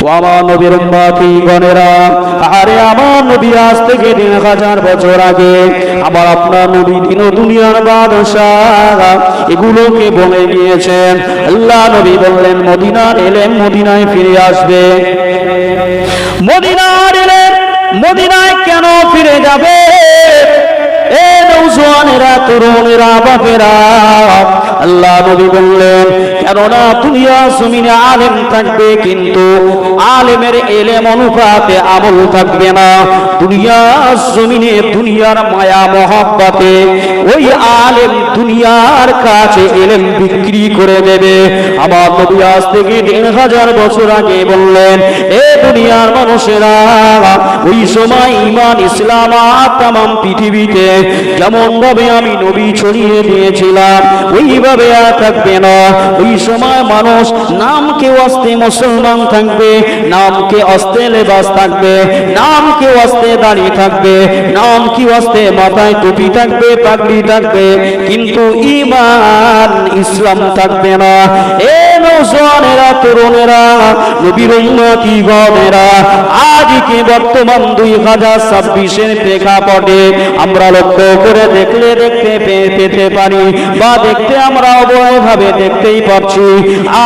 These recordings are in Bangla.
ও আমার নবীর উম্মতি গণেরা, আরে আমার নবী আজ থেকে 3000 বছর আগে আমার আপনার নবী দিন ও দুনিয়ার বাদশাহ এগুলোকে বলে গিয়েছেন। আল্লাহ নবী বললেন মদিনার এলেম মদিনায় ফিরে আসবে। মদিনার এলেম মদিনায় কেন ফিরে যাবে? এ নওজওয়ানেরা, তরুণেরা, বাপেরা, আল্লাহ নবী বললেন কেননা দুনিয়া জমিনে আলেম থাকবে কিন্তু আলেমের এলেম অনুপাতে আমল থাকবে না। দুনিয়া জমিনে দুনিয়ার মায়া মহব্বতে ওই আলেম দুনিয়ার কাছে এলেম বিক্রি করে দেবে। আমার নবী আজ থেকে 3000 বছর আগে বললেন এ দুনিয়ার মানুষেরা, ওই সময় ঈমান ইসলাম তামাম পৃথিবীতে যেমন ভাবে আমি নবী ছড়িয়ে দিয়েছিলাম ওইভাবে আর থাকবে না। ওই সময় মানুষ নামকে ওয়াস্তে মুসলমান থাকবে, নামকে ওয়াস্তে লেবাস থাকবে, নামকে ওয়াস্তে দাড়ি থাকবে, নামকে ওয়াস্তে মাথায় টুপি থাকবে, পাগড়ি থাকবে, কিন্তু ঈমান ইসলাম থাকবে না। এ নওজওয়ানেরা, তরুণেরা, নবীর উম্মতি গণেরা, আজকে বর্তমান 2026-এর প্রেক্ষাপটে আমরা লক্ষ্য করে দেখলে দেখতে পেতে পারি বা দেখতে আমরা অবয়ভাবে দেখতেই পাচ্ছি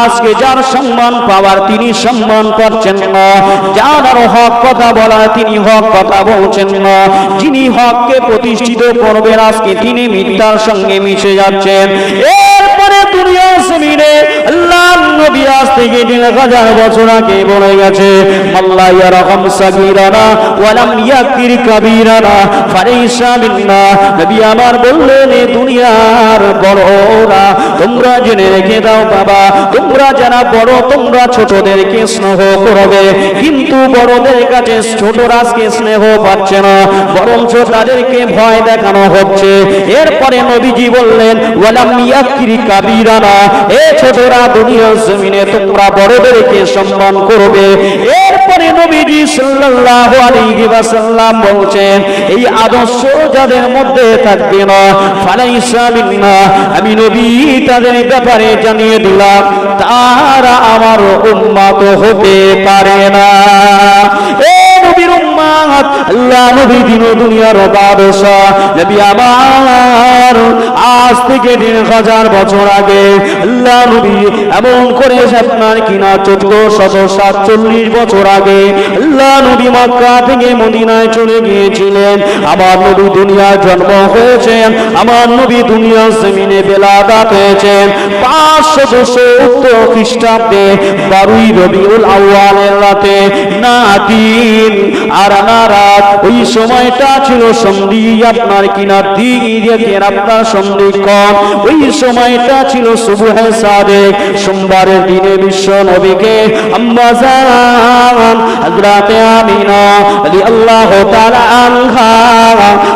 আজকে যার সম্মান পাওয়ার তিনি সম্মান পাচ্ছেন না, যার হক কথা বলার তিনি হক কথা বলছেন না, যিনি হককে প্রতিষ্ঠিত করবেন আজকে তিনি মিথ্যার সঙ্গে মিশে যাচ্ছেন। এরপরে দুনিয়া জমিনে আল্লাহ নবী আজ থেকে 3000 বছর আগে বলে গেছে আল্লাহ ইয়ারহাম সাগীরানা ওয়া লাম ইয়াকির কাবীরানা ফালাইসা মিন্না। নবী আমার বললেন এই দুনিয়ার বড়রা তোমরা জেনে রেখে দাও বাবা, তোমরা যারা বড় তোমরা ছোটদেরকে স্নেহ করবে, কিন্তু বড়দের কাছে ছোটরা আজকে স্নেহ পাচ্ছে না, বরঞ্চ তাদেরকে ভয় দেখানো হচ্ছে। এরপরে নবীজি বললেন ওয়া লাম ইয়াকির কাবীরানা, এ ছোটরা দুনিয়ার জমিনে তোমরা বড়দেরকে সম্মান করবে। এরপরে নবীজি সাল্লাল্লাহু আলাইহি ওয়াসাল্লাম বলছেন এই আদর্শ যাদের মধ্যে থাকবে না ফালাইসা মিন্না, আমি নবী তাদের ব্যাপারে জানিয়ে দিলাম তারা আমার উম্মত হতে পারে না। এ নবীর উম্মত, আল্লাহ নবী দিন দুনিয়ার বাদশাহ নবী আমার আজ থেকে 3000 বছর আগে আল্লাহ নবী এমন করে আপনার কিনা 1447 বছর আগে আল্লাহ নবী মক্কা থেকে মদিনায় চলে গিয়েছিলেন। আমার নবী দুনিয়ার জন্ম হয়েছেন, আমার নবী দুনিয়ার জমিনে বেলাদাত হয়েছেন 570 খ্রিস্টাব্দে 12ই রবিউল আউয়ালের রাতে না দিন আর না রাত। ওই সময়টা ছিল সন্ধি আপনার কিনা দিনের আপনার সন্ধিক্ষণ, ওই সময়টা ছিল সুবহে সাদেক সোমবারের দিনে বিশ্ব নবীকে আম্মা জান হযরত আমিনা রাদিয়াল্লাহু তাআলা আনহা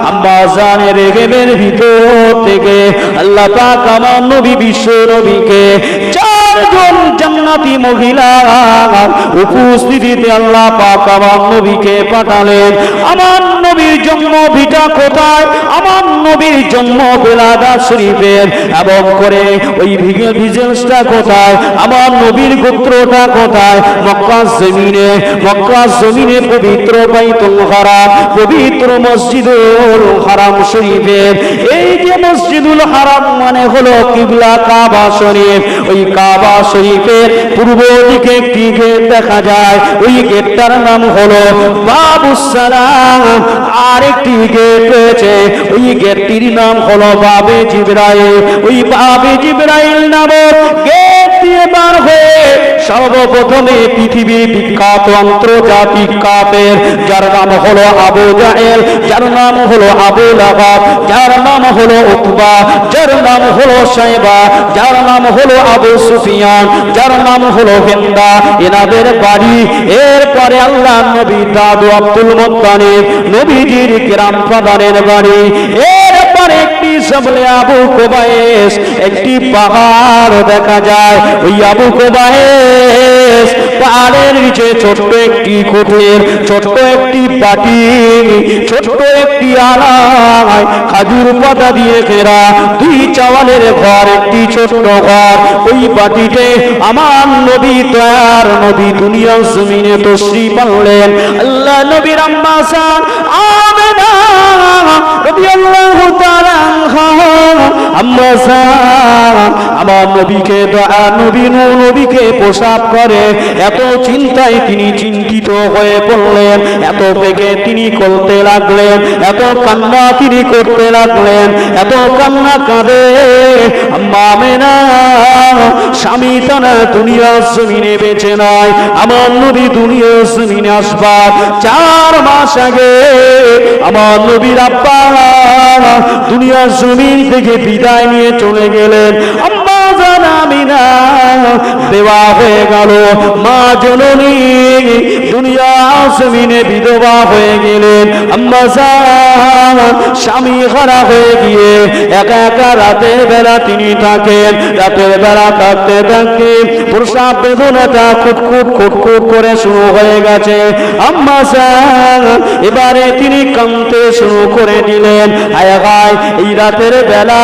আম্মা জানের রেহেমের ভিতর থেকে আল্লাহ পাক আমার নবী বিশ্ব নবীকে 4 জন জান্নাতি মহিলা উপস্থিতিতে আল্লাহ পাক আমার নবীকে পাঠালেন। আমার নবীর জন্ম ভিটা কোথায়? আমার নবীর জন্ম বেলাদাত শরীফের এবং করে ওই ভিজেন্সটা কোথায়? আমার নবীর গোত্রটা কোথায়? মক্কা জমিনে, মক্কা জমিনে পবিত্র বাইতুল হারাম, পবিত্র মসজিদুল হারাম শরীফের এই যে মসজিদুল হারাম মানে হলো কিবলা কাবা শরীফ, ওই কাবা শরীফের পূর্ব দিকে একটি গেট দেখা যায়, ওই গেটটার নাম হলো বাবুস সালাম। আরেকটি গেট রয়েছে, ওই গেটটির নাম হলো বাবে জিবরাইল। ওই বাবে জিবরাইল নামক গেট দিয়ে বার হয়ে সর্বপ্রথমে পৃথিবীর বিখ্যাত আন্তর্জাতিক কাফের যার নাম হলো আবু জাহেল, যার নাম হলো আবু লাহাব, যার নাম হলো উতবা, যার নাম হলো সাইবা, যার নাম হলো আবু সুফিয়ান, যার নাম হলো হিন্দা, এনাদের বাড়ি। এরপরে আল্লাহ নবী দাদু আব্দুল মুত্তালিব নবীজির গ্রামপ্রধানের বাড়ি। এরপরে এরপর একটি সামনে আবু কুবাইস একটি পাহাড় দেখা যায়। ওই আবু কুবাইস পাহাড়ের নিচে ছোট্ট একটি কুটির, ছোট্ট একটি বাটি, ছোট্ট একটি আলায় খাজুর পাতা দিয়ে ঘেরা দুই চাওয়ালের ঘর, একটি ছোট্ট ঘর। ওই বাটিতে আমার নবী দয়ার নবী দুনিয়া জমিনে তশরিফ আনলেন। আল্লাহ নবীর আম্মা জান আমেনা রাদিয়াল্লাহু তাআলা আনহা, আম্মা জান আমার নবীকে দয়া নবীকে প্রসাব করে এত চিন্তায় তিনি চিন্তিত হয়ে পড়লেন, এত বেগে তিনি করতে লাগলেন, এত কান্না তিনি করতে লাগলেন, এত কান্না কাঁদে। আম্মা আমেনা স্বামী তারা দুনিয়ার জমিনে বেঁচে নয়, আমার নবী দুনিয়ার জমিনে আসবার 4 মাস আগে আমার নবীর আব্বা দুনিয়ার জমিন থেকে বিদায় নিয়ে চলে গেলেন। আম্মা জান আমিনা দেওয়া হয়ে গেল, মা জননী দুনিয়ার জমিনে বিধবা হয়ে গেলেন। আম্মা জান স্বামী হারা হয়ে গিয়ে একা একা রাতের বেলা তিনি থাকেন। রাতের বেলা থাকতে থাকতে প্রসাব বেদনাটা খুটখুট খুটখুট করে শুরু হয়ে গেছে। আম্মা জান এবারে তিনি কাঁদতে শুরু করে দিলেন, হায় হায় এই রাতের বেলা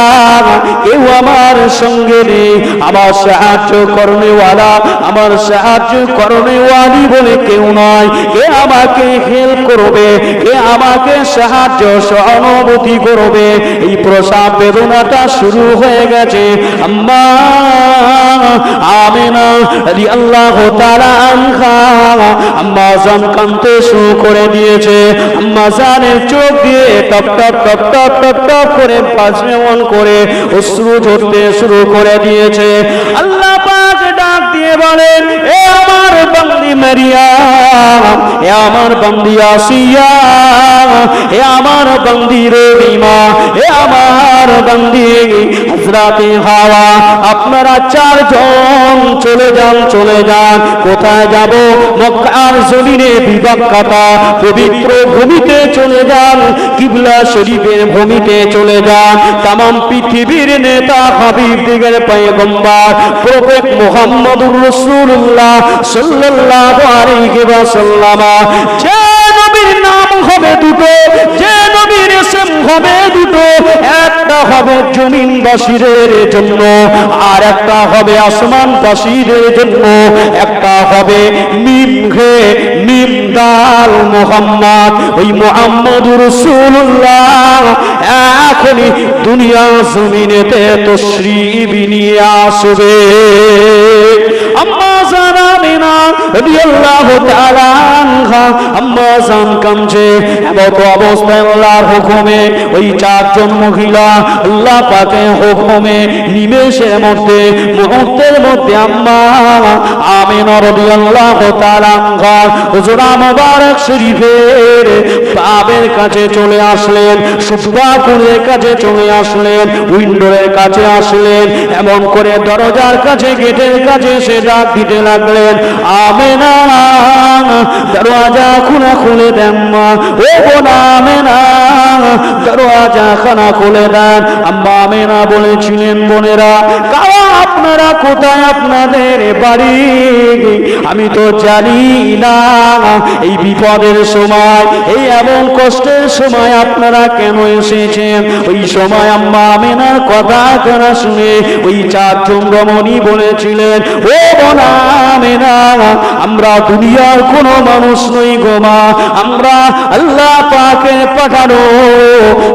কেউ আমার সঙ্গে নেই, আমার সাহায্য করনেওয়ালা, আমার সাহায্য করনেওয়ালি বলে কেউ নয়, কে আমাকে হেল্প করবে, কে আমাকে সাহায্য সহানুভূতি করবে। এই প্রসাব বেদনাটা শুরু হয়ে গেছে। আম্মা আমেনা রাদিয়াল্লাহু তাআলা আনহা আম্মা জান কাঁদতে শুরু করে দিয়েছে। আম্মা জানের চোখ দিয়ে top top top top top top করে পাঁচমেমন করে অশ্রু ঝরতে শুরু করে দিয়েছে। আল্লাহ পাক ডাক দিয়ে বলেন, এ আমার বান্দি মারিয়াম, এ আমার বান্দি আসিয়া, এ আমার বান্দি রবিমা, এ আমার বান্দি হযরতে হাওয়া, আপনারা 4 জন চলে যান, চলে যান। কোথায় যাব? মক্কার জমিনে বিবাক্কাতা পবিত্র ভূমিতে চলে যান, কিবলা শরীফের ভূমিতে চলে যান। তামাম পৃথিবীর নেতা হাবিব দিগের পয়গম্বর প্রফেট মুহাম্মদুর রাসূলুল্লাহ সাল্লাল্লাহু আলাইহি ওয়াসাল্লাম, যে নবীর নাম হবে দুটো, যে নবীর ইসম হবে দুটো, একটা হবে জমিনবাসীদের জন্য আর একটা হবে আসমানবাসীদের জন্য। একটা হবে মিম ঘে মিম দাল মুহাম্মদ, ওই মুহাম্মদুর রাসূলুল্লাহ এখনই দুনিয়া জমিনেতে তশরিফ নিয়ে আসবে। আম্মা জান আমিনা রাদিয়াল্লাহু তাআলা আনহা আম্মা জান কাঁদছে। এমত অবস্থায় আল্লাহর হুকুমে ওই 4 জন মহিলা আল্লাহ পাকের হুকুমে নিমেষের মধ্যে মুহূর্তের মধ্যে আম্মা আমিনা রাদিয়াল্লাহু তাআলা আনহা হুজরা মুবারক শরীফের বাবের কাছে চলে আসলেন, সুফাকুরের কাছে চলে আসলেন, উইন্ডোর কাছে আসলেন, এমন করে দরজার কাছে গেটের কাছে সে ডাক দিতে লাগলেন, আমেনা দরওয়াজা খুলে দেন মা, ও বোন আমেনা দরওয়াজা খুলে দেন। আম্মা আমেনা বলেছিলেন, বোনেরা কারা আপনারা, কোথায় আপনাদের বাড়ি? আমি তো জানি না এই বিপদের সময়, এই এমন কষ্টের সময় আপনারা কেন এসেছেন। ওই সময় আম্মা আমেনার কথা কানা শুনে ওই 4 জন রমণী বলেছিলেন, ও বোন আমেনা আমরা দুনিয়ার কোনো মানুষ নই গো মা, আমরা আল্লাহ পাকের পাঠানো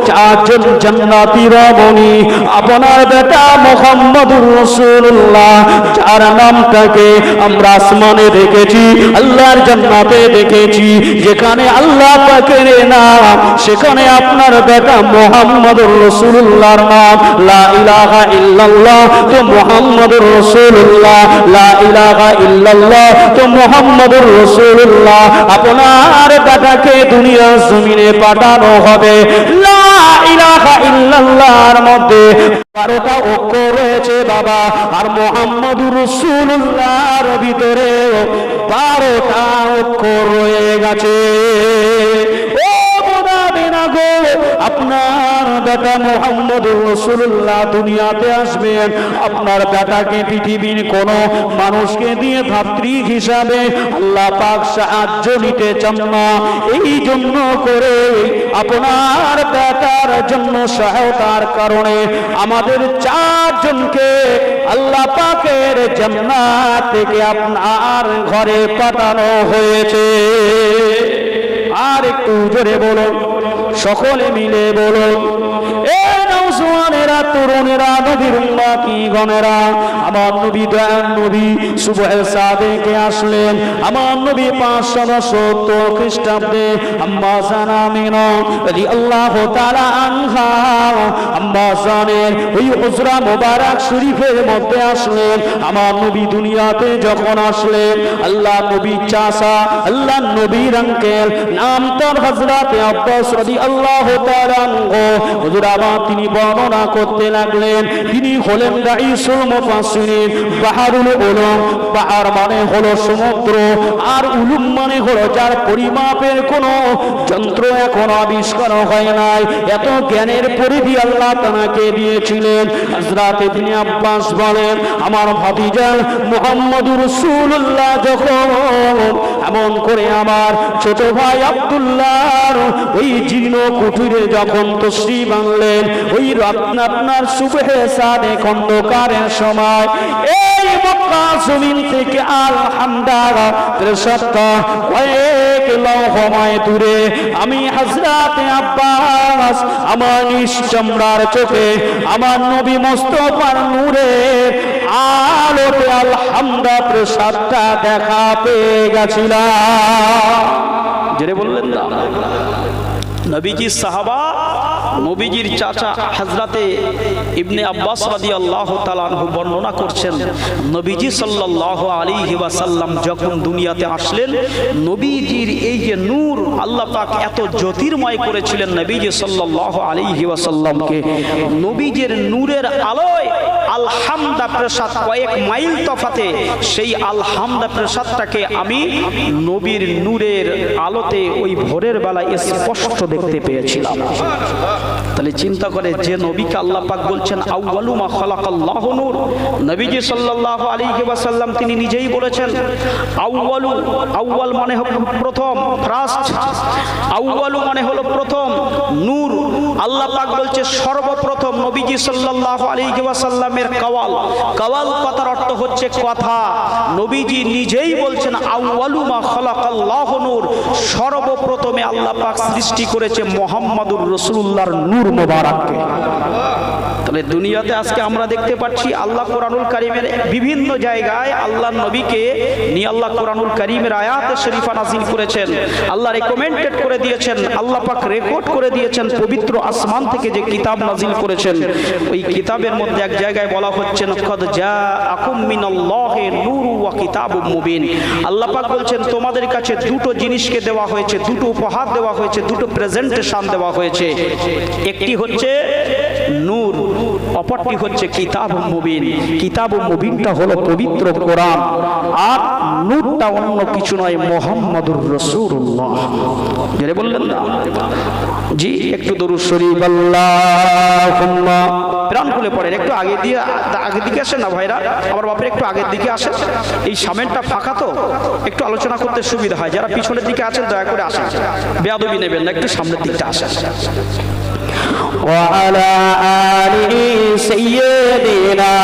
4 জন জান্নাতি রমণী। আপনার বেটা মুহাম্মদুর রাসূলুল্লাহ যার নামটাকে আমরা আসমানে দেখেছি, আল্লাহর জান্নাতে দেখেছি, যেখানে আল্লাহ পাকের নাম সেখানে আপনার বেটা মুহাম্মদুর রাসূলুল্লাহর নাম লা ইলাহা ইল্লাল্লাহ, তো মুহাম্মদুর রাসূলুল্লাহ লা ইলাহা ইল্লাল্লাহ, তো মুহাম্মদুর রাসূলুল্লাহ। আপনার বেটাকে দুনিয়ার জমিনে পাঠানো হবে। লা ইলাহা ইল্লাল্লাহর মধ্যে 12টা অক্ষর রয়েছে বাবা, আর মুহাম্মদুর রাসূলুল্লাহর ভিতরে 12টা অক্ষর রয়ে গেছে। ও বোনা বেনা গো, আপনার বেটা মুহাম্মদুর রাসূলুল্লাহ দুনিয়াতে আসবেন, আপনার বেটাকে পৃথিবীর কোন মানুষকে দিয়ে ভাতৃ হিসাবে আল্লাহ পাক সাহায্য নিতে চান না। এই জন্য করে আপনার বেটার জন্য সহায়তার কারণে আমাদের 4 জনকে আল্লাহ পাকের জান্নাত থেকে আপনার ঘরে পাঠানো হয়েছে। আর একটু জোরে বলুন, সকলে মিলে বলুন, এ নওজওয়ানেরা, তরুণেরা, নবীর উম্মতি গণেরা, আমার নবী দয়াল নবী সুবহে সাদেকে আসলেন। আমার নবী 570 খ্রিস্টাব্দে আম্মা জান আমিনা রাদিয়াল্লাহু তাআলা আনহা আম্মা জানের ওই হুজরা মোবারক শরীফের মধ্যে আসলেন। আমার নবী দুনিয়াতে যখন আসলেন, আল্লাহ নবী চাচা, আল্লাহ নবীর আঙ্কেল, নাম তার হযরত আব্বাস রাদিয়াল্লাহু তাআলা আনহু, হুজুর আবার তিনি বর্ণনা করতে লাগলেন। তিনি হলেন রাইসুল মুফাসসিরিন। বাহারুল উলুম, বাহার মানে হলো সমুদ্র, আর উলুম মানে হলো যার পরিমাপের কোনো যন্ত্র এখন আবিষ্কার হয় নাই, এত জ্ঞানের পরিধি আল্লাহ তাআলাকে দিয়েছিলেন। হযরত ইবনে আব্বাস বলেন, আমার ভাতিজা মুহাম্মদুর রাসূলুল্লাহ যখন এমন করে আমার ছোট ভাই আব্দুল্লাহর ওই জীর্ণ কুটিরে যখন তশরিফ আনলেন, ওই আপনার সুবহে সাদেক অন্ধকারের সময়, এই মক্কা জমিন থেকে আলহামদুলিল্লাহ ত্রিশটা কয়েক লহমায় দূরে আমি হযরত আব্বাস আমার নিশ্চমরার চোখে আমার নবী মুস্তাফার নূরের আলোতে আলহামদুলিল্লাহ প্রসাদটা দেখা পেয়ে গেছিলাম। জেরে বললেন না? নবীজি সাহাবা, নবীজির চাচা হযরতে ইবনে আব্বাস রাদিয়াল্লাহু তাআলা আনহু বর্ণনা করছেন, নবীজি সাল্লাল্লাহু আলাইহি ওয়াসাল্লাম যখন দুনিয়াতে আসলেন, নবীজির এই যে নূর আল্লাহ পাক এত জ্যোতির্ময় করেছিলেন নবীজি সাল্লাল্লাহু আলাইহি ওয়াসাল্লামকে। নবীজির নূরের আলোয় আলহামদা প্রসাদ কয়েক মাইল তফাতে, সেই আলহামদা প্রসাদটাকে আমি নবীর নূরের আলোতে ওই ভোরের বেলায় স্পষ্ট দেখতে পেয়েছিলাম। তাহলে চিন্তা করে, যে নবীকে আল্লাহ পাক বলছেন আউয়ালু মা খালাকাল্লাহু নূর, নবীজি সাল্লাল্লাহু আলাইহি ওয়াসাল্লাম তিনি নিজেই বলেছেন আউয়ালু, আউয়াল মানে হলো প্রথম, ফার্স্ট, আউয়ালু মানে হলো প্রথম, নূর আল্লাহ পাক বলছে সর্বপ্রথম। নবীজি সাল্লাল্লাহু আলাইহি ওয়াসাল্লামের কাওয়াল, কাওয়াল কথার অর্থ হচ্ছে কথা। নবীজি নিজেই বলছেন আউয়ালু মা খালাকাল্লাহু নূর, সর্বপ্রথমে আল্লাহ পাক সৃষ্টি করেছে মুহাম্মদুর রাসূলুল্লাহর নূর মোবারককে। তাহলে দুনিয়াতে আজকে আমরা দেখতে পাচ্ছি আল্লাহ কোরআনুল কারীমের বিভিন্ন জায়গায় আল্লাহর নবীকে নিয়ে আল্লাহ কোরআনুল কারীমের আয়াতে শরীফা নাযিল করেছেন, আল্লাহ রেকমেন্ডেড করে দিয়েছেন, আল্লাহ পাক রেকর্ড করে দিয়েছেন। পবিত্র আসমান থেকে যে কিতাব নাযিল করেছেন, ওই কিতাবের মধ্যে এক জায়গায় বলা হচ্ছে কদ জাআকুম মিনাল্লাহি নূরু ওয়া কিতাবুম মুবিন। আল্লাহ পাক বলছেন তোমাদের কাছে দুটো জিনিসকে দেওয়া হয়েছে, দুটো উপহার দেওয়া হয়েছে, দুটো প্রেজেন্টেশন দেওয়া হয়েছে। একটি হচ্ছে নূর, অপরটি হচ্ছে কিতাবুম মুবিন। কিতাবুম মুবিনটা হলো পবিত্র কোরআন, আর নূরটা অন্য কিছু নয়, মুহাম্মদুর রাসূলুল্লাহ। যারা বললেন না জি, একটু দরুদ শরীফ আল্লাহুম্মা প্রাণ খুলে পড়েন। একটু আগে দিয়ে, আগের দিকে আসেন না ভাইরা, আমার বাপরে একটু আগের দিকে আসেন, এই সামনেটা ফাঁকা তো একটু আলোচনা করতে সুবিধা হয়। যারা পিছনের দিকে আছেন দয়া করে আসেন, বেয়াদবি নেবেন না, একটু সামনের দিকটা আসেন। وعلى آله سيدنا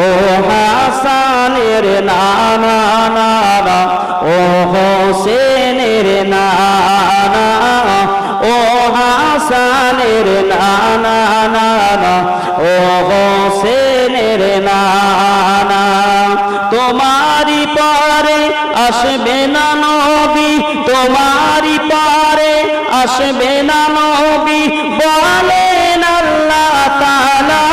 ও হাসানের নানা নানা, ও হোসেনের নানা, ও হাসানের নানা নানা, ও হোসেনের নানা, তোমারই পরে আসবে না নবী, তোমারই পরে আসবে না নবী, বলেন আল্লাহ তাআলা,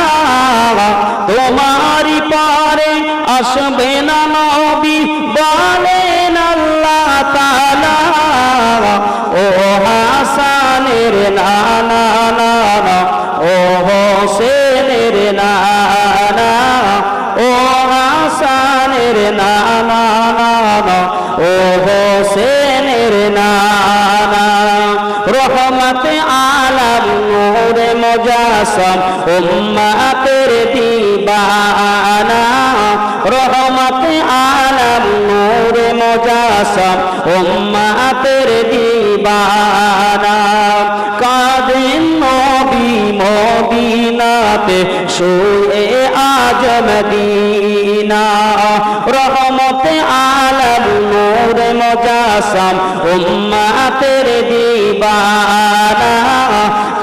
তোমারই পরে আসবে না নবী, বলেন আল্লাহ তাআলা, ও হাসানের নানা নানা, ও হোসেনের নানা, ও হাসানের নানা নানা, ও হোসেনের হোসেনের নানা রহমতে আলম নূরে মুজাসসাম উম্মতের দিবানা রহমতে আলম নূরে মুজাসসাম উম্মতের দিবানা কাঁদেন নবী মদিনাতে শুয়ে আজ মদিনা রহমতে আলম নূরে মুজাসসাম উম্মতের দিবানা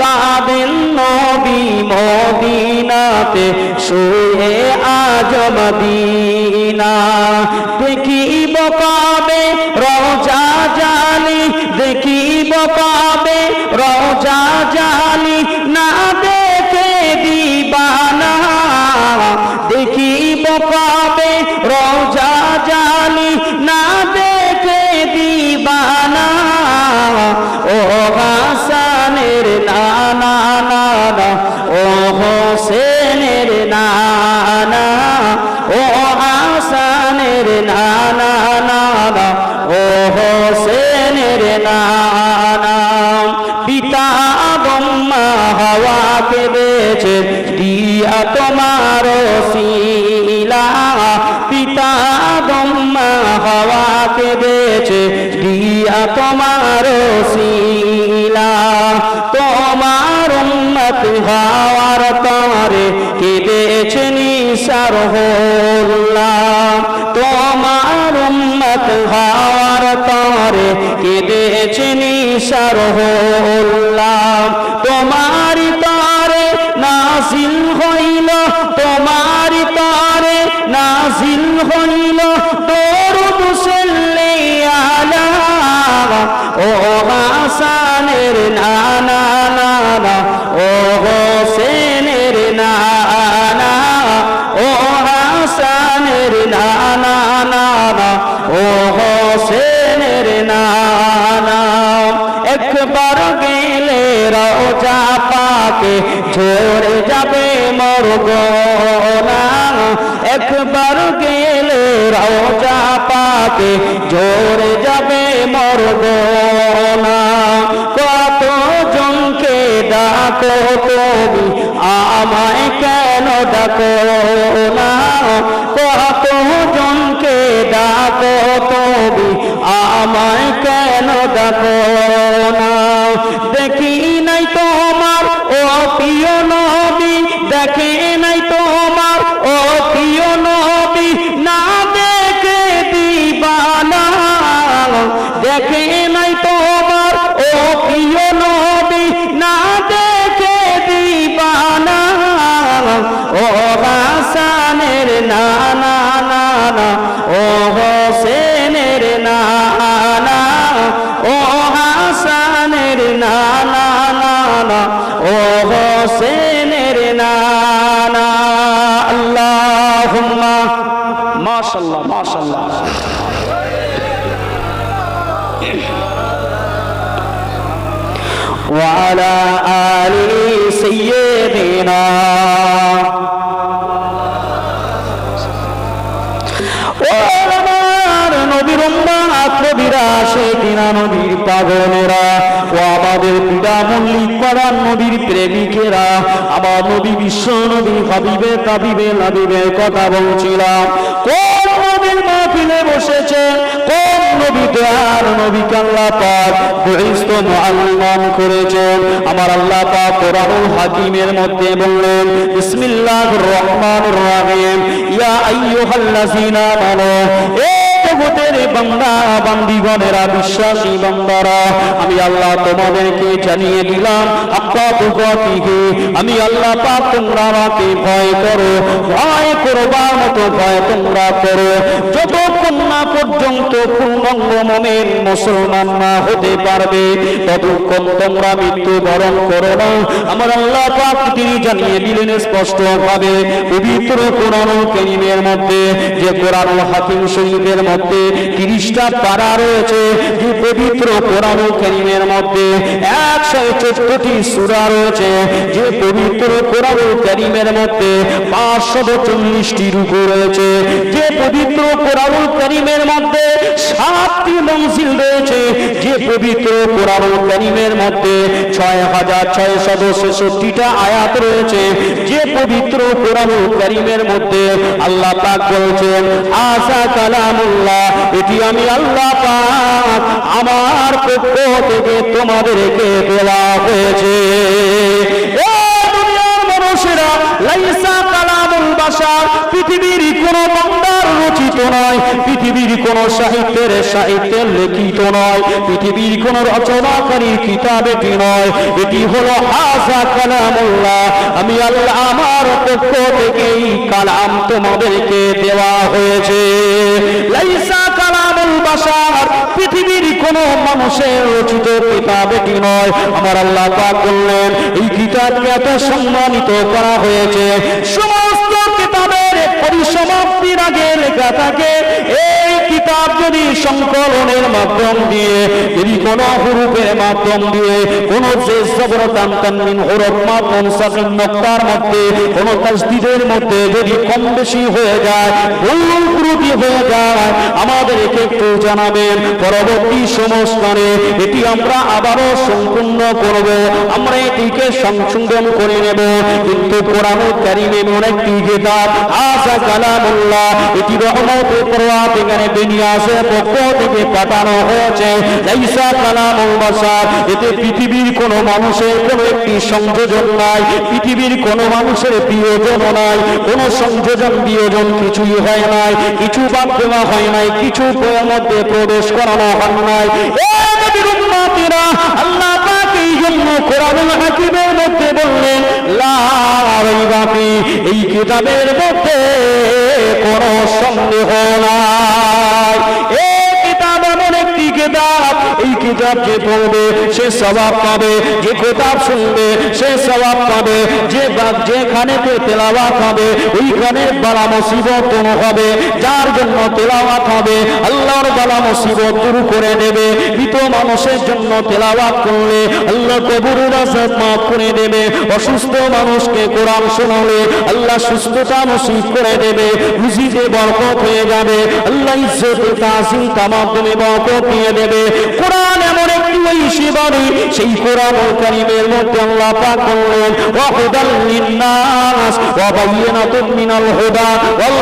কাঁদেন নবী মদিনাতে শুয়ে আজ মদিনা দেখিব কবে রওজা জালি দেখিব কবে রওজা জালি না দেখে দিবানা দেখিব কবে রওজা জালি না দেখে দিবানা ও হাসানের নানা নানা ও হোসেনের নানা ও হাসানের নানা নানা ও হোসেনের নানা পিতা ব্রহ্মা হাওয়াকে বেছে দিয়া তোমার শিলা পিতা ব্রহ্মা হাওয়াকে বেছে দিয়া তোমার শিলা তোমার উম্মত হওয়ার তরে কেঁদেছে নিসার হোল্লাহ তোমার উম্মত হওয়ার তরে কেঁদেছে নিসার হোল্লাহ তোমার তরে নাজিল হইল তোমার তরে নাজিল হইল দরুদ সাল্লাল্লাহু আলা ও হাসানের নানা নানা ও হোসেনের নানা ও হাসানের নানা নানা ও হোসেনের নানা একবার গেলে রওজা পাকে ঝরে যাবে মোর গোনা একবার গেলে রওজা পাকে ঝরে যাবে মোর গোনা কত জনকে ডাকো তুমি আমায় কেন ডাকো না কত জনকে ডাকো তুমি আমায় কেন ডাকো না দেখি নাই তোমার ও প্রিয় নবী দেখে নাই তোমার ও প্রিয় নবী না দেখে দিবানা দেখে নাই তোমার ও প্রিয় নবী না দেখে দিবানা ও হাসানের নানা নানা ও হোসেনের নানা ও হাসানের নানা নানা ও হোসেনের নানা আল্লাহুম্মা মাশাআল্লাহ মাশাআল্লাহ وعلى آل سيدنا নবীর উম্মাত নবীরা সেদিনা নবীর পাগলেরা ও আমাদের পিতা মল্লিক পাড়ার নবীর প্রেমিকেরা আমার নবী বিশ্ব নবী হাবিবে তাবিবে নাবিবের কথা বলছিলাম কোন নবীর মাহফিলে বসেছে কোন নবীকে আর নবীকে আল্লাহ পাক বহিষ্ঠ মুআল্লিম করেছেন আমার আল্লাহ পাক কোরআনুল হাকিমের মধ্যে বললেন বিসমিল্লাহির রহমানির রহিম ইয়া আইয়ুহাল্লাযীনা আমানু জগতের বান্দা বান্দিগণেরা বিশ্বাসী বান্দারা আমি আল্লাহ তোমাদেরকে জানিয়ে দিলাম আত্মাতুকাতিহি আমি আল্লাহ পাক তোমরা আমাকে ভয় করো ভয় করবার মতো ভয় তোমরা করো যতক্ষণ না পর্যন্ত পূর্ণাঙ্গ মুমিন মুসলমান না হতে পারবে ততক্ষণ তোমরা মৃত্যুবরণ করো না আমার আল্লাহ পাক তিনি জানিয়ে দিলেন স্পষ্ট ভাবে পবিত্র কোরআনুল কারীমের মধ্যে যে কোরআনুল হাকিম শরীফের মধ্যে 30টা পারা রয়েছে যে পবিত্র কোরআনুল কারীমের মধ্যে 114টি সূরা রয়েছে যে পবিত্র কোরআনুল কারীমের মধ্যে 540টি রুকু রয়েছে যে পবিত্র কোরআনুল কারীমের মধ্যে 7টি তনজিল রয়েছে, যে পবিত্র কোরআনুল কারীমের মধ্যে 6666টা আয়াত রয়েছে, যে পবিত্র কোরআনুল কারীমের মধ্যে আল্লাহ পাক বলছেন আসা কালামুল্লাহ, এটি আমি আল্লাহ পাক আমার পক্ষ থেকে তোমাদেরকে দেওয়া হয়েছে। ও দুনিয়ার মানুষেরা, লাইসা কালামুল বাশার, পৃথিবীর কোন বান্দার রচিত নয়, পৃথিবীর কোন সাহিত্যের লিখিত নয়, পৃথিবীর কোন রচনাকারীর কিতাব এটি নয়, এটি হলো আসা কালামুল্লাহ, আমি আল্লাহ আমার পক্ষ থেকে এই কালাম তোমাদেরকে দেওয়া হয়েছে। লাইসা কালামুল বাশার, পৃথিবীর কোন মানুষের রচিত কিতাব এটি নয়। আমার আল্লাহ পাক বললেন এই কিতাবকে এত সম্মানিত করা হয়েছে, সমস্ত কিতাবের পরিসমাপ্তির আগে লেখা থাকে এই কিতাব যদি সংকলনের মাধ্যম দিয়ে, যদি কোন হুরুফের মাধ্যম দিয়ে, কোন জের জবর তান তানবিন হরফ মাধ্যম সাকিন নক্তার মধ্যে, কোন তাসদীদের মধ্যে যদি কম বেশি হয়ে যায়, ভুল ত্রুটি হয়ে যায়, আমাদেরকে একটু জানাবেন। পরবর্তী সংস্কারে এটি আমরা আবারও সম্পূর্ণ করব, আমরা এটিকে সংশোধন করে নেব। কিন্তু কোরআনুল কারীমে এমন একটি কিতাব আসা কালামুল্লাহ, এটি রহমতের পরওয়ারদিগারে দুনিয়ার পক্ষ থেকে পাঠানো হয়েছে। লাইসা কালামুল বাশার, এতে পৃথিবীর কোন মানুষের কোন একটি সংযোজন নাই, পৃথিবীর কোন মানুষের বিয়োজন নাই, কোন সংযোজন বিয়োজন কিছুই হয় নাই, কিছু বাদ দেওয়া হয় নাই, কিছু বইয়ের মধ্যে প্রবেশ করানো হয় নাই। এই নবীর উম্মতেরা, আল্লাহ পাক এই জন্য কোরআনুল হাকীমের মধ্যে বললেন লা রাইবা ফি, এই কিতাবের মধ্যে কোনো সন্দেহ নাই। এই কিতাব এমন একটি কিতাব, এই কিতাব যে পড়বে সে সওয়াব পাবে, যে কিতাব শুনবে সে সওয়াব পাবে, যেখানে তেলাওয়াত হবে ওইখানে বালা মুসিবত দূর হবে, যার জন্য তেলাওয়াত হবে আল্লাহর বালা মুসিবত দূর করে দেবে। মৃত মানুষের জন্য তেলাওয়াত করলে আল্লাহ কবরের আযাব মাফ করে দেবে, অসুস্থ মানুষকে কোরআন শোনালে আল্লাহ সুস্থতা নসিব করে দেবে, রুজিতে বরকত হয়ে যাবে, আল্লাহ ইজ্জতে তাজিম তামাদ্দুমে বরকত দিয়ে দেবে। কোরআন এমন একটি ঐশী বাণী, সেই কোরআনুল কারীমের মধ্যে আল্লাহ পাক বললেন ওয়া হুদাল লিন্নাস ওয়া বায়িনাতুম মিনাল হুদা ওয়াল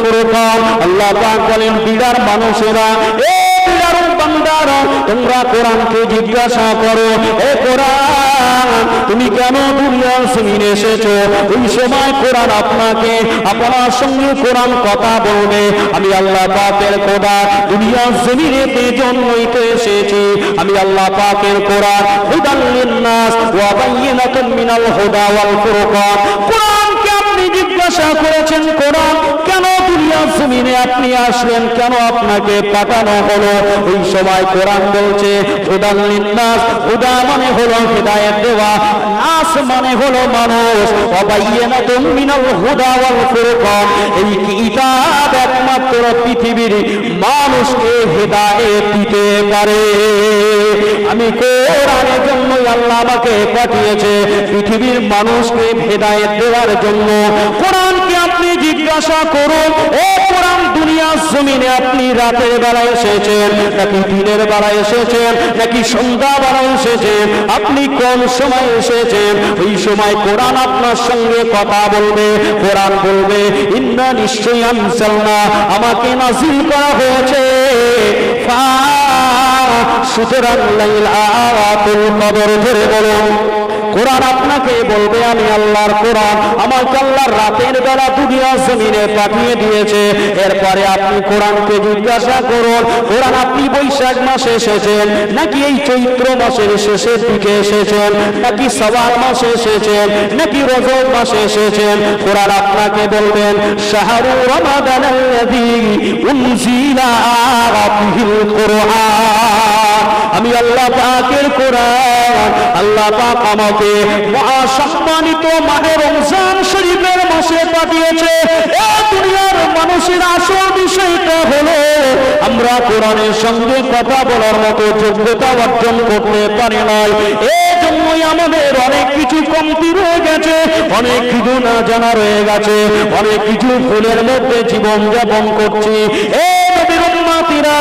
ফুরকান। আল্লাহ পাক বলেন বিদার মানুষেরা, এ বিদার বান্দারা, তোমরা কোরআনকে জিজ্ঞাসা করো, এ কোরআন তুমি কেন দুনিয়ার জমিনে এসেছো? ওই সময় কোরআন আপনাকে, আপনার সঙ্গে কোরআন কথা বলবে। আমি আল্লাহ পাকের খোদা দুনিয়ার জমিনে জন্মই তো এসেছি, আমি আল্লাহ পাকের কোরআন হুদাল লিন্নাস ওয়া বায়িনাতুম মিনাল হুদা ওয়াল ফুরকান। কোরআনকে আপনি জিজ্ঞাসা করেছেন কোরআন কেন দুনিয়ার জমিনে আপনি আসলেন, কেন আপনাকে পাঠানো হলো? ওই সময় কোরআন বলছে হুদাল লিন্নাস, হুদা মানে হলো হিদায়াত দেওয়া, নাস মানে হলো মানুষ, ওয়া বায়িনাতুম মিনাল হুদা ওয়াল ফুরকান। এই কিতাব একমাত্র পৃথিবীর মানুষকে হিদায়াত দিতে পারে। আমি কোরআনের জন্যই আল্লাহ আমাকে পাঠিয়েছে, পৃথিবীর মানুষকে হিদায়াত দেওয়ার জন্য। কোরআনকে আপনি জিজ্ঞাসা করুন, ও কোরআন দুনিয়ার জমিনে আপনি রাতের বেলায় এসেছেন নাকি দিনের বেলায় এসেছেন নাকি সন্ধ্যা বেলায় এসেছেন, আপনি কোন সময় এসেছেন? ওই সময় কোরআন আপনার সঙ্গে কথা বলবে। কোরআন বলবে ইন্না নিশ্চয়ই আনজালনা, আমাকে নাযিল করা হয়েছে, সুতরাং লাইলাতুল কদর ধরে বলুন। কোরআন আপনাকে বলবে আমি আল্লাহর কোরআন আমাকে আল্লাহর রাতের বেলা দুনিয়ার জমিনে পাঠিয়ে দিয়েছে। এরপরে আপনি কোরআনকে জিজ্ঞাসা করুন, কোরআন আপনি বৈশাখ মাসে এসেছেন নাকি এই চৈত্র মাসের শেষের দিকে এসেছেন, নাকি শাওয়াল মাসে এসেছেন, নাকি রজব মাসে এসেছেন? কোরআন আপনাকে বলবেন শাহরু রমাদানাল্লাযী উনজিলা ফীহিল কুরআন, আমি আল্লাহ পাকের কোরআন, আল্লাহ পাক আমাকে মহাসম্মানিত মাহে রমজান শরীফের মাসে পাঠিয়েছে। এই দুনিয়ার মানুষের আসল বিষয়টা হলো আমরা কোরআনের সঙ্গে কথা বলার মতো যোগ্যতা অর্জন করতে পারি নাই। এই জন্যই আমাদের অনেক কিছু কমতি রয়ে গেছে, অনেক কিছু না জানা রয়ে গেছে, অনেক কিছু ভুলের মধ্যে জীবন যাপন করছি। এই নবীর উম্মতিরা,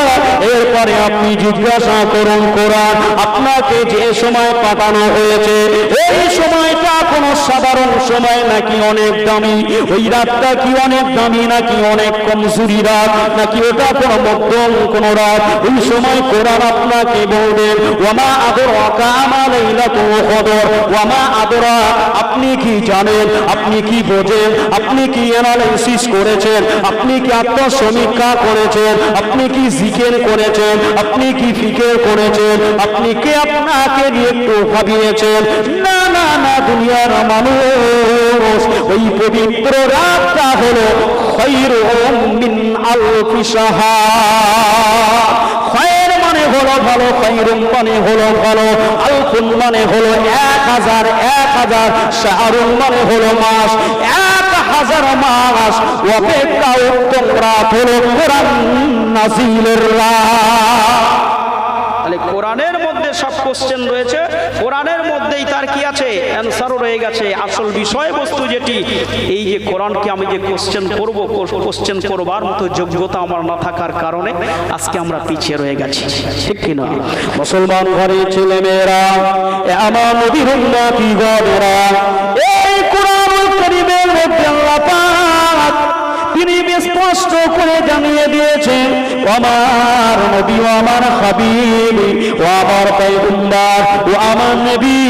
এরপরে আপনি জিজ্ঞাসা করুন কোরআন আপনাকে যে সময় পাঠানো হয়েছে এই সময়টা কোনো সাধারণ সময় নাকি অনেক দামি, ওই রাতটা কি অনেক দামি নাকি অনেক কমজোরি রাত, নাকি ওটা কোনো মধ্যম কোন রাত? ওই সময় কোরআন আপনাকে বলবেন ওয়ামা আদরাকা মা লাইলাতুল কদর, ওয়ামা আদরা, আপনি কি জানেন, আপনি কি বোঝেন, আপনি কি অ্যানালাইসিস করেছেন, আপনি কি আত্মসমীক্ষা করেছেন, আপনি কি জিকির করেছেন, আপনি কি ফিকির করেছেন, আপনি কে আপনাকে নিয়ে একটু ভাবিয়েছেন? না না না, দুনিয়ার মানুষ, ওই পবিত্র রাতটা হলো খায়রুম মিন আলফি শাহর। খায়র মানে হলো ভালো, খায়রুম মানে হলো ভালো, আলফুন মানে হলো 1000, 1000, শাহরুন মানে হলো মাস, 1000 মাস অপেক্ষা উত্তম রাত হলো কোরআন নাজিলের রাত। তাহলে কোরআনের মধ্যে সব কোশ্চেন রয়েছে, কোরআনের মধ্যেই তার কি আছে, অ্যানসারও রয়ে গেছে। আসল বিষয়বস্তু যেটি, এই যে কোরআনকে আমি যে কোশ্চেন করব, কোশ্চেন করবার মতো যোগ্যতা আমার না থাকার কারণে আজকে আমরা পিছিয়ে রয়ে গেছি, ঠিক কিনা? মুসলমান ঘরের ছেলে মেয়েরা, আমার নবীর উম্মতি গণেরা, এই কোরআনুল কারীমের মধ্যে আল্লাহ পাক তিনি স্পষ্ট করে জানিয়ে দিয়েছেন আমার নবী ও আমার হাবিব ও আমার পয়গম্বর ও আমার নবী,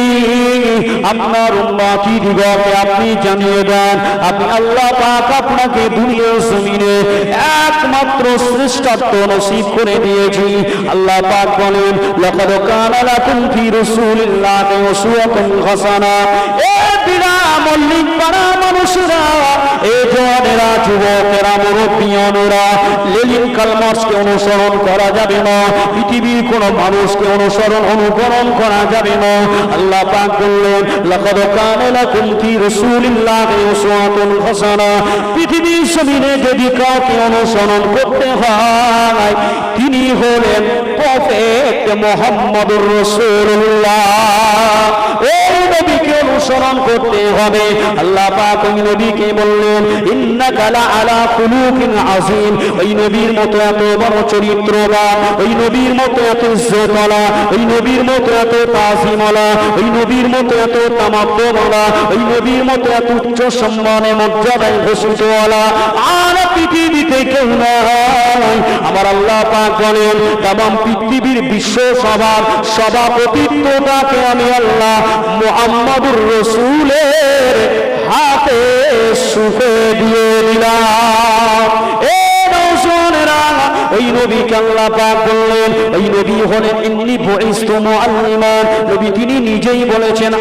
আপনার উম্মতি দিগকে আপনি জানিয়ে দেন আমি আল্লাহ পাক আপনাকে দুনিয়ার জমিনে একমাত্র শ্রেষ্ঠত্ব নসিব করে দিয়েছি। আল্লাহ পাক বলেন লাকাদ কানা লাকুম ফি রাসূলিল্লাহি উসওয়াতুন হাসানা। এ বিনামূল্যে পাড়া মানুষরা, এ জওয়ানেরা, যুবকেরা, মুরব্বিয়ানেরা, লেলিন কালমাসকে অনুসরণ করা যাবে না, পৃথিবীর কোন মানুষকে অনুকরণ করা যাবে না। আল্লাহ পাক বললেন লাকাদ কানা লাকুম ফি রাসূলিল্লাহি উসওয়াতুন হাসানা। পৃথিবীর জমিনে যদি কাউকে অনুসরণ করতে হয় তিনি হলেন প্রফেট মুহাম্মদুর রাসূলুল্লাহ। এই নবীকে অনুসরণ করতে হবে। আল্লাহ পাক ওই নবীকে বললেন ইন্নাকা লা আলা খুলুকিন আযীম। ওই নবীর মতো এত বড় চরিত্রবান, ওই নবীর মতো এত ইজ্জতওয়ালা, ওই নবীর মতো এত তাজিমওয়ালা, ওই নবীর মতো এত তামাদ্দুনওয়ালা, ওই নবীর মতো এত উচ্চ সম্মানে মর্যাদায় ভূষিতওয়ালা আর পৃথিবীতে কেউ নাই। আমার আল্লাহ পাক বলেন তামাম পৃথিবীর বিশ্ব সভার সভাপতিত্বটাকে আমি আল্লাহ মুহাম্মদুর রাসূলের হাতে সুখে দিয়ে দিলাম। ওই নবীকে আল্লাহ পাক বললেন, ওই নবী হলেন ইন্নী বুইস্তু মুআল্লিমান। নবী তিনি নিজেই বলেছেন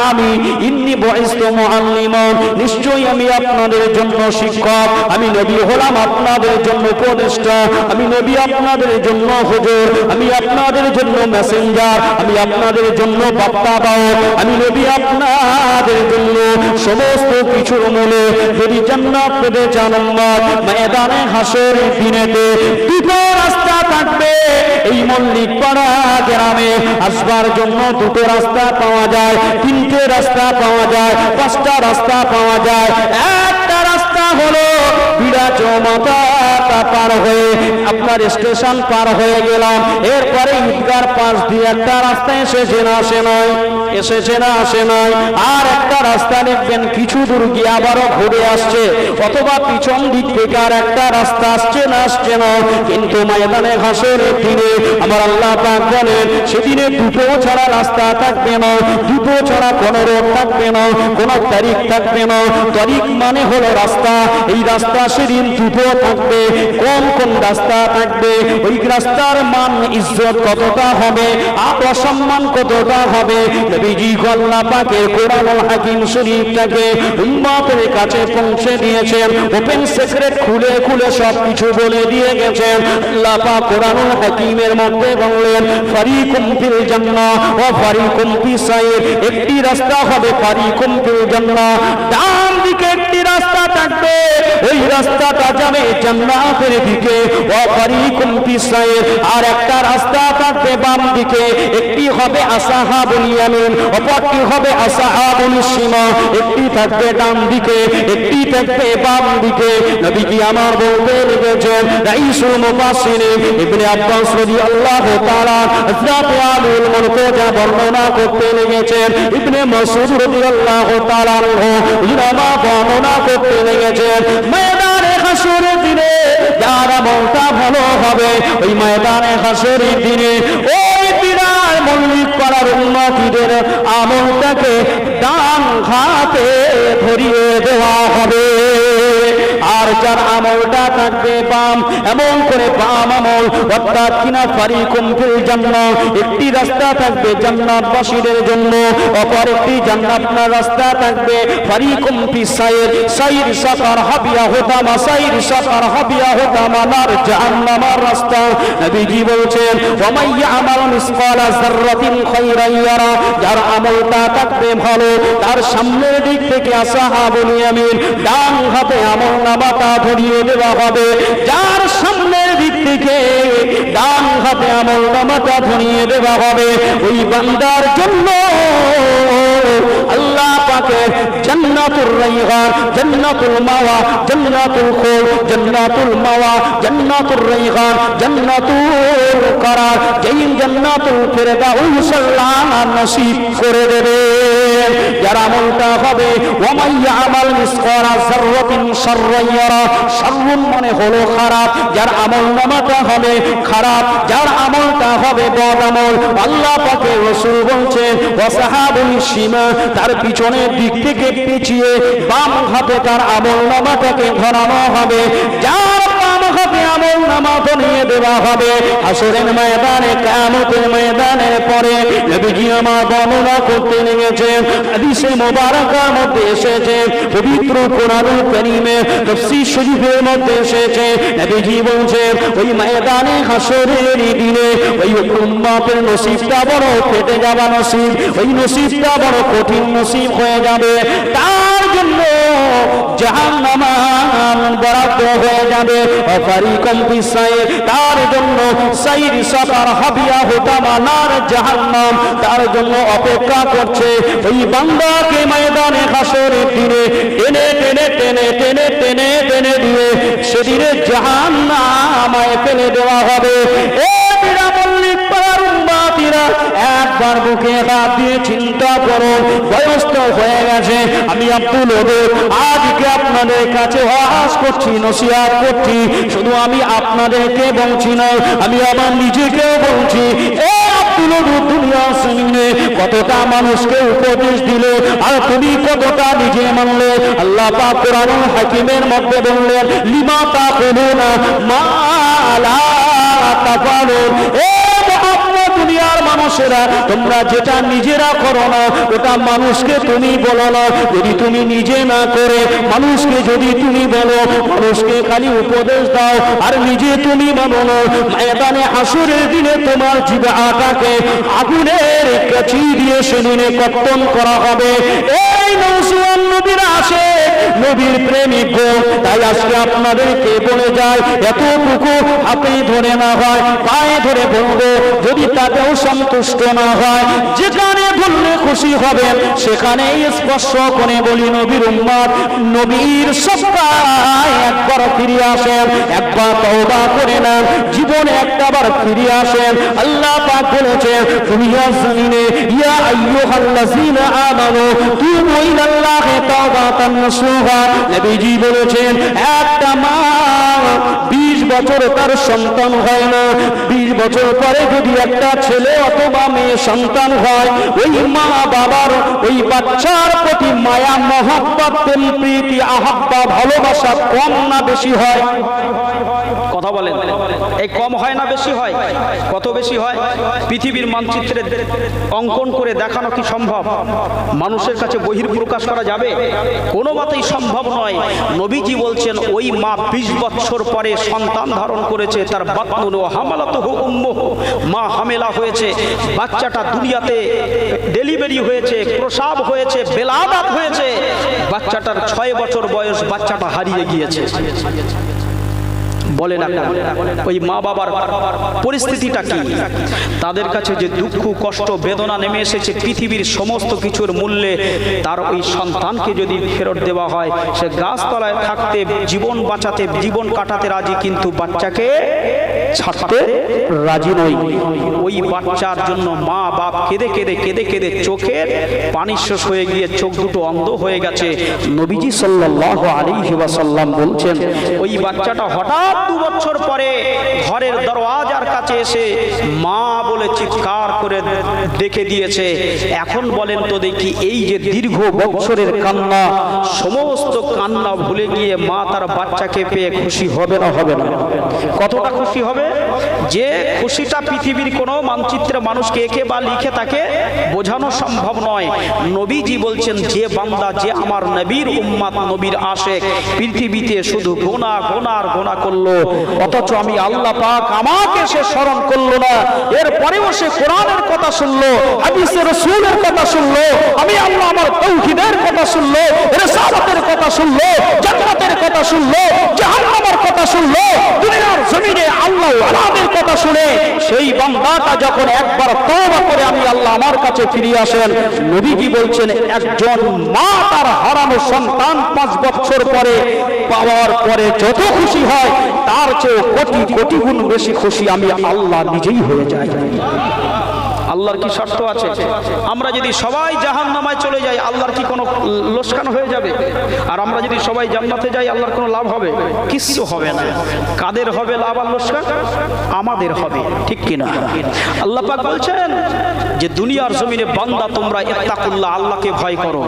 আমি ইন্নী বুইস্তু মুআল্লিমান, নিশ্চয়ই আমি আপনাদের জন্য শিক্ষক, আমি নবী হলাম আপনাদের জন্য উপদেষ্টা, আমি নবী আপনাদের জন্য হুজুর, আমি আপনাদের জন্য মেসেঞ্জার, আমি আপনাদের জন্য বার্তাবাহক, আমি নবী আপনাদের জন্য সমস্ত কিছুর মূলে। যদি জান্নাত পেতে চান ময়দানে হাসরের দিনেতে দুটো রাস্তা থাকবে। এই মল্লিক পাড়া গ্রামে আসবার জন্য দুটো রাস্তা পাওয়া যায়, তিনটে রাস্তা পাওয়া যায়, পাঁচটা রাস্তা পাওয়া যায়। একটা রাস্তা হলো বিরাজ মাতা পার হয়ে আপনার স্টেশন পার হয়ে গেলাম, এরপরে ঈদগার পাশ দিয়ে একটা রাস্তা এসেছে না আসে নয়, এসেছে না আসে নয়। আর একটা রাস্তা দেখবেন কিছু দূর গিয়ে আবারও ঘুরে আসছে, অথবা পিছন দিক থেকে আর একটা রাস্তা আসছে না আসছে না। কিন্তু ময়দানে হাসরের দিনে আমার আল্লাহ পাক বলেন সেদিনে দুটো ছাড়া রাস্তা থাকবে না, দুটো ছাড়া কোনো রোড থাকবে না, কোনো তারিখ থাকবে না। তারিখ মানে হলো রাস্তা, এই রাস্তা সেদিন দুটো থাকবে। কোন কোন রাস্তা থাকবে, ওই রাস্তার মান ইজ্জত কতটা হবে আর অসম্মান কতটা হবে। নবীজি আল্লাহ পাকের কোরআনুল হাকিম শরীফটাকে উম্মতের কাছে পৌঁছে দিয়েছেন, ওপেন সিক্রেট খুলে খুলে সবকিছু বলে দিয়ে গেছেন। আল্লাহ পাক কোরআনুল হাকিমের মধ্যে বললেন ফারিকুম ফিল জান্নাহ ওয়া ফারিকুম ফিস সাইর। একটি রাস্তা হবে ফারিকুম ফিল জান্নাহ, ডান দিকে একটি রাস্তা থাকবে, ওই রাস্তাটা যাবে জান্নাতের দিকে। ওয়া ফারিকুম ফিস সাইর, আর একটা রাস্তা থাকবে বাম দিকে, একটি হবে আসহাবুল ইয়ামিন, ইয়ামিন, অপরটি হবে আসহাবুল শিমা, একটি থাকবে ডান দিকে, একটি থাকবে বাম দিকে। নবীজি আমার বলতে লেগেছেন, রাইসুল মুফাসসিরিন ইবনে আব্বাস রাদিয়াল্লাহু তাআলা হযরত আলীর মুরতাজা বর্ণনা করতে লেগেছেন, ইবনে মাসউদ রাদিয়াল্লাহু তাআলা উলামা বর্ণনা করতে লেগেছেন, ময়দানে হাসরের দিনে যার আমলটা ভালো হবে, ওই ময়দানে হাসরের দিনে ওই বিরাট মল্লিক করার উম্মতিদের আমলটাকে ডান হাতে ধরিয়ে দেওয়া হবে। আর যার আমলটা থাকবে বাম, এমন করে বাম আমল, অর্থাৎ কিনা ফারিকুম ফিল জান্নাহ, একটি রাস্তা থাকবে জান্নাতবাসীদের জন্য, অপর একটি জান্নাতের রাস্তা থাকবে ফারিকুম ফিস সাইর, সাইর সাকার হাবিয়া হুতামা, সাইর সাকার হাবিয়া হুতামা নার জাহান্নামের রাস্তা। নবীজি বলছেন, ওয়া মান ইয়ামাল মিসকালা যাররাতিন খায়রান ইয়ারা, যার আমলটা থাকবে ভালো, তার সামনের দিক থেকে আসহাবুল ইয়ামিন ডান হাতে আমলনামাটা ধরিয়ে দেওয়া হবে। যার সামনের দিক থেকে ডান হাতে আমলনামাটা ধরিয়ে দেওয়া হবে, ওই বান্দার জন্য আল্লাহ পাকের জান্নাতুর রাইহান, জান্নাতুল মাওয়া, জান্নাতুল খুল, জান্নাতুল মাওয়া, জান্নাতুর রাইহান, জান্নাতুল করার, যেই জান্নাতুল ফিরদাউস আল্লাহ নসিব করে দেবে। যার আমলটা হবে ওয়া মান ইয়ামাল মিসকালা যাররাতিন শাররান ইয়ারা, শাররুন মানে হলো খারাপ, যার আমলনামাটা হবে খারাপ, যার আমলটা হবে বদ আমল, আল্লাহ পাকের রাসূল বলছেন ওয়াসাহাবুল শিমা, তার পিছনের দিক থেকে পিছিয়ে বাম হাতে তার আমলনামাটাকে ধরানো হবে। যার বাম হাতে আমলনামা ধরিয়ে দেওয়া হবে হাসরের ময়দানে, কিয়ামতের ময়দানের পরে। নবীজি আমার বর্ণনা করতে লেগেছেন, হাদিসে মুবারাকার মধ্যে এসেছে, পবিত্র কোরআনুল কারীমে তাফসীর শরীফের মধ্যে এসেছে, নবীজি বলছেন ওই ময়দানে হাসরের দিনে ওই উম্মতের নসিবটা বড় কেটে যাওয়া নসিব, ওই নসিবটা বড় কঠিন নসিব হয়ে যাবে। তার জন্য জাহান্নাম বরাদ্দ হয়ে যাবে, ফারিকুম ফিস সাইর, তার জন্য সাইর সাকার হাবিয়া হুতামা নার জাহান্নাম তার জন্য অপেক্ষা করছে। ওই বান্দাকে ময়দানে হাসরের দিনে টেনে টেনে টেনে টেনে টেনে টেনে দিয়ে সেদিনে জাহান্নামে ফেলে দেওয়া হবে। এ বিরামল্লিক পাড়ার উম্মতিরা, একবার বুকে হাত দিয়ে চিন্তা করো, বয়স্ক হয়ে গেছে, আমি আব্দুল ওদের আজকে আপনাদের কাছে ওয়াজ করছি, নসিহত করছি, শুধু আমি আপনাদেরকে বলছি না, আমি আমার নিজেকেও বলছি। এ আব্দুল ওদের দুনিয়া জমিনে কতটা মানুষকে উপদেশ দিলে, আর তুমি কতটা নিজে মানলে। আল্লাহ পাক কোরআনুল হাকিমের মধ্যে বললেন, লিমা তাকুলুনা মা লা তাফালুন। এ দুনিয়ার মানুষেরা, তোমরা যেটা নিজেরা করো না ওটা মানুষকে তুমি বলো না। যদি তুমি নিজে না করে মানুষকে যদি তুমি বলো, মানুষকে খালি উপদেশ দাও আর নিজে তুমি মানো না, ময়দানে হাসরের দিনে তোমার জিহ্বাটাকে আগুনের কাছি দিয়ে সেদিনে কর্তন করা হবে। এই নওজোয়ান নবীর আশিক, নবীর প্রেমিক গো, তাই আজকে আপনাদেরকে বলে যায়, এতটুকু হাতে ধরে না হয় পায়ে ধরে বলবো, যদি তাতেও সন্তুষ্ট না হয়, যেখানে ধরলে খুশি হবেন সেখানেই স্পর্শ করে বলি, নবীর উম্মত, নবীর সত্তায় একবার ফিরে আসেন, একবার তওবা করে নেন, জীবনে একবার ফিরে আসেন। আল্লাহ পাক বলেছেন দুনিয়ার জমিনে, ইয়া আইয়ুহাল্লাযীনা আমানু তুবু ইলাল্লাহি তাওবাতান নাসুহা। নবীজি বলেছেন একটা মা 20 বছর তার সন্তান হয় না, 20 বছর পরে যদি একটা ছেলে অথবা মেয়ে সন্তান হয়, ওই মা বাবার ওই বাচ্চার প্রতি মায়া মহব্বত প্রেম প্রীতি আহাব্বা ভালোবাসা কম না বেশি হয়? কথা বলেন, এই কম হয় না বেশি হয়? কত বেশি হয়? পৃথিবীর মানচিত্রে অঙ্কন করে দেখানো কি সম্ভব? মানুষের কাছে বহির্প্রকাশ করা যাবে? কোনো মতেই সম্ভব নয়। নবীজি বলছেন ওই মা 20 বছর পরে সন্তান ধারণ করেছে, তার বাতনুহু হামালাতুহু উম্মুহু, মা হামেলা হয়েছে, বাচ্চাটা দুনিয়াতে ডেলিভারি হয়েছে, প্রসব হয়েছে, বেলাদাত হয়েছে, বাচ্চাটার 6 বছর বয়স, বাচ্চাটা হারিয়ে গিয়েছে। বলে না ওই মা বাবার পরিস্থিতিটা কি, তাদের কাছে যে দুঃখ কষ্ট বেদনা নেমে এসেছে, পৃথিবীর সমস্ত কিছুর মূল্যে তার ওই সন্তানকে যদি ফেরত দেওয়া হয়, সে গাছতলায় থাকতে জীবন বাঁচাতে জীবন কাটাতে রাজি, কিন্তু বাচ্চাকে ছাড়তে রাজি নয়। ওই বাচ্চার জন্য মা বাপ কেঁদে কেঁদে কেঁদে কেঁদে চোখের পানি শেষ হয়ে গিয়ে চোখ দুটো অন্ধ হয়ে গেছে। নবীজি সাল্লাল্লাহু আলাইহি ওয়াসাল্লাম বলছেন, ওই বাচ্চাটা হঠাৎ 2 বছর পরে ঘরের দরওয়াজার কাছে এসে মা বলে চিৎকার করে ডেকে দিয়েছে। এখন বলেন তো দেখি, এই যে দীর্ঘ বছরের কান্না, সমস্ত কান্না ভুলে গিয়ে মা তার বাচ্চাকে পেয়ে খুশি হবে না হবে না? কতটা খুশি হবে, যে খুশিটা পৃথিবীর কোনো মানচিত্রে মানুষকে এঁকে বা লিখে তাকে বোঝানো সম্ভব নয়। নবীজি বলছেন, যে বান্দা, যে আমার নবীর উম্মত, নবীর আশেক, পৃথিবীতে শুধু গুনাহ গুনাহ গুনাহ করলো, অথচ আমি আল্লাহ পাক আমাকে সে স্মরণ করলো না, এরপরেও সে কোরআনের কথা শুনলো, হাদিসে রাসূলের কথা শুনলো, আমি আল্লাহ আমার তাওহীদের কথা শুনলো, রিসালাতের কথা শুনলো, জান্নাতের কথা শুনলো, জাহান্নামের কথা শুনলো, দুনিয়ার জমিনে আল্লাহ ওয়ালাদের কথা শুনে সেই বান্দাটা যখন একবার তওবা করে আমি আল্লাহ আমার কাছে ফিরে আসেন, নবীজি বলছেন, একজন মা তার হারানো সন্তান 5 বছর পরে পাওয়ার পরে যত খুশি হয়, তার চেয়ে কোটি কোটি গুণ বেশি খুশি আমি আল্লাহ নিজেই হয়ে যাই। আল্লাহর কি শর্ত আছে? আমরা যদি সবাই জাহান্নামায় চলে যাই, আল্লাহর কি কোনো লোকসান হয়ে যাবে? আর আমরা যদি সবাই জান্নাতে যাই, আল্লাহর কোনো লাভ হবে? কিচ্ছু হবে না। কাদের হবে লাভ আর লোকসান? আমাদের হবে, ঠিক কিনা? আল্লাহ পাক বলছেন যে দুনিয়ার জমিনে বান্দা তোমরা ইত্তাকুল্লাহ, আল্লাহকে ভয় করো।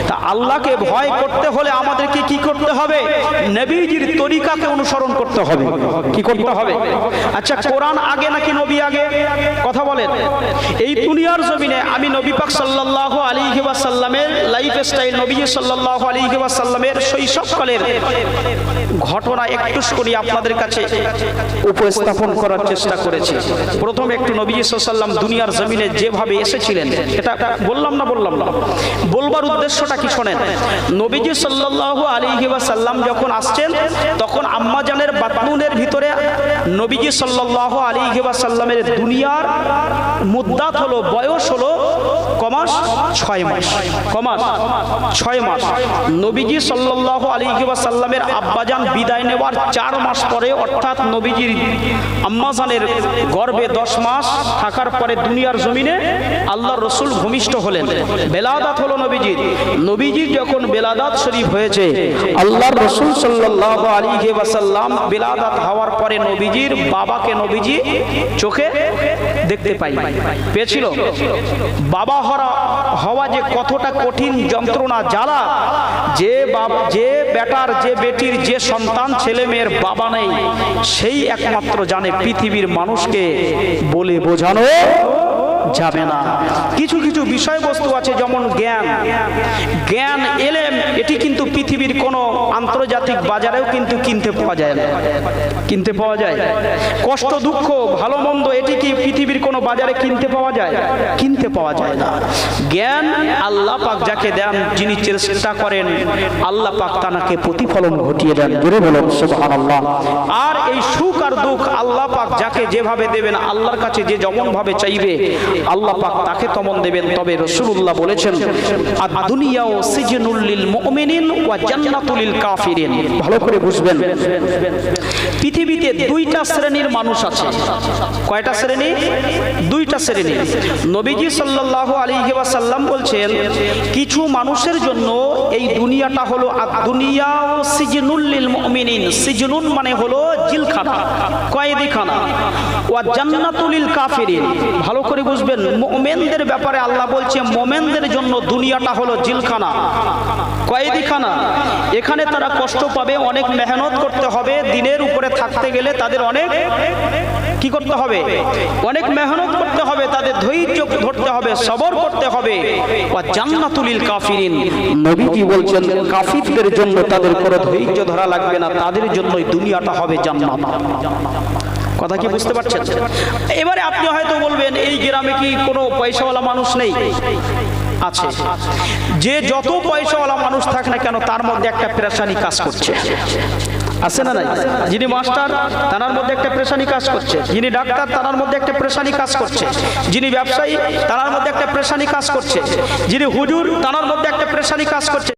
তা আল্লাহকে ভয় করতে হলে আমাদেরকে কি করতে হবে? নবীজির তরিকাকে অনুসরণ করতে হবে। কি করতে হবে? আচ্ছা, কোরআন আগে নাকি নবী আগে? কথা বলেন। এই দুনিয়ার জমিনে আমি নবী পাক সাল্লাল্লাহু আলাইহি ওয়াসাল্লামের লাইফস্টাইল, নবীজি সাল্লাল্লাহু আলাইহি ওয়াসাল্লামের শৈশবকালের ঘটনা একটু করে আপনাদের কাছে উপস্থাপন করার চেষ্টা করেছি। প্রথমে একটু নবীজি সাল্লাল্লাহু আলাইহি ওয়াসাল্লাম দুনিয়ার জমিনে যেভাবে এসেছিলেন, এটা বললাম না বলবার উদ্দেশ্যটা কি শোনেন। নবীজি সাল্লাল্লাহু আলাইহি ওয়াসাল্লাম যখন আসছেন, তখন আম্মা জানের বাতনুনের ভিতরে নবীজি সাল্লাল্লাহু আলাইহি ওয়াসাল্লামের দুনিয়ার মুদ্দাত হলো, বয়স হলো কমাস 6 মাস। কমাস 6 মাস। নবীজি সাল্লাল্লাহু আলাইহি ওয়াসাল্লামের আব্বাজান বিদায় নেওয়ার 4 মাস পরে, অর্থাৎ নবীজির আম্মাজানের গর্ভে 10 মাস থাকার পরে দুনিয়ার জমিনে আল্লাহর রাসূল ভূমিষ্ঠ হলেন। বেলাদাত হলো নবীজির। নবীজির যখন বেলাদাত শরীফ হয়েছে, আল্লাহর রাসূল সাল্লাল্লাহু আলাইহি ওয়াসাল্লাম বেলাদাত হওয়ার পরে নবীজির বাবাকে নবীজি চোখে দেখতে পেয়েছিল। বাবা হওয়া যে কতটা কঠিন যন্ত্রণা, জ্বালা, যে বেটার, যে বেটির, যে সন্তান, ছেলে মেয়ের বাবা নেই, সেই একমাত্র জানে। পৃথিবীর মানুষকে বলে বোঝানো যাবে না। কিছু কিছু বিষয়বস্তু আছে, যেমন জ্ঞান এলেম, এটি কিন্তু পৃথিবীর কোনো আন্তর্জাতিক বাজারেও কিন্তু কিনতে পাওয়া যায় না। কিনতে পাওয়া যায়। কষ্ট, দুঃখ, ভালো মন্দ, এটি কি পৃথিবীর কোনো বাজারে কিনতে পাওয়া যায়? কিনতে পাওয়া যায় না। জ্ঞান আল্লাহ পাক যাকে দেন, যিনি চেষ্টা করেন, আল্লাহ পাক তাকে প্রতিফলন ঘটিয়ে দেন। জোরে বলুন সুবহানাল্লাহ। আর এই সুখ আর দুঃখ আল্লাহ পাক যাকে যেভাবে দেবেন, আল্লাহর কাছে যে যেমন ভাবে চাইবে, আল্লাহ পাক তাকে তেমন দেবেন। তবে রাসূলুল্লাহ বলেছেন, আদ-দুনিয়াউ সিজনুল লিল মুমিনিন ওয়া জান্নাতুল লিল কাফিরিন। ভালো করে বুঝবেন, পৃথিবীতে 2টা শ্রেণীর মানুষ আছে। কয়টা শ্রেণী? 2টা শ্রেণী। নবীজি সাল্লাল্লাহু আলাইহি ওয়াসাল্লাম বলছেন, কিছু মানুষের জন্য এই দুনিয়াটা হলো আদ-দুনিয়াউ সিজনুল লিল মুমিনিন। সিজনুন মানে হলো জেলখানা, কয়েদিখানা। ওয়া জান্নাতুল লিল কাফিরিন। ভালো করে বুঝবেন, মুমিনদের ব্যাপারে আল্লাহ বলছে, মুমিনদের জন্য দুনিয়াটা হলো জেলখানা, কয়েদিখানা। এখানে তারা কষ্ট পাবে, অনেক মেহনত করতে হবে। দিনের উপরে থাকতে গেলে তাদের অনেক কি করতে হবে? অনেক মেহনত করতে হবে, তাদের ধৈর্য ধরতে হবে, সবর করতে হবে। ওয়া জান্নাতুল লিল কাফিরিন। নবীজি বলছেন, কাফিরদের জন্য তাদের কোনো ধৈর্য ধরা লাগবে না, তাদের জন্যই দুনিয়াটা হবে জান্নাত। কথা কি বুঝতে পারছেন? এবারে আপনি হয়তো বলবেন, এই গ্রামে কি কোনো পয়সাওয়ালা মানুষ নেই? আছে। যে যত পয়সাওয়ালা মানুষ থাক না কেন, তার মধ্যে একটা পেরেশানি কাজ করছে। আছে না নাই? যিনি মাস্টার তার মধ্যে একটা পেরেশানি কাজ করছে, যিনি ডাক্তার তার মধ্যে একটা পেরেশানি কাজ করছে, যিনি ব্যবসায়ী তার মধ্যে একটা পেরেশানি কাজ করছে, যিনি হুজুর তার মধ্যে একটা পেরেশানি কাজ করছে।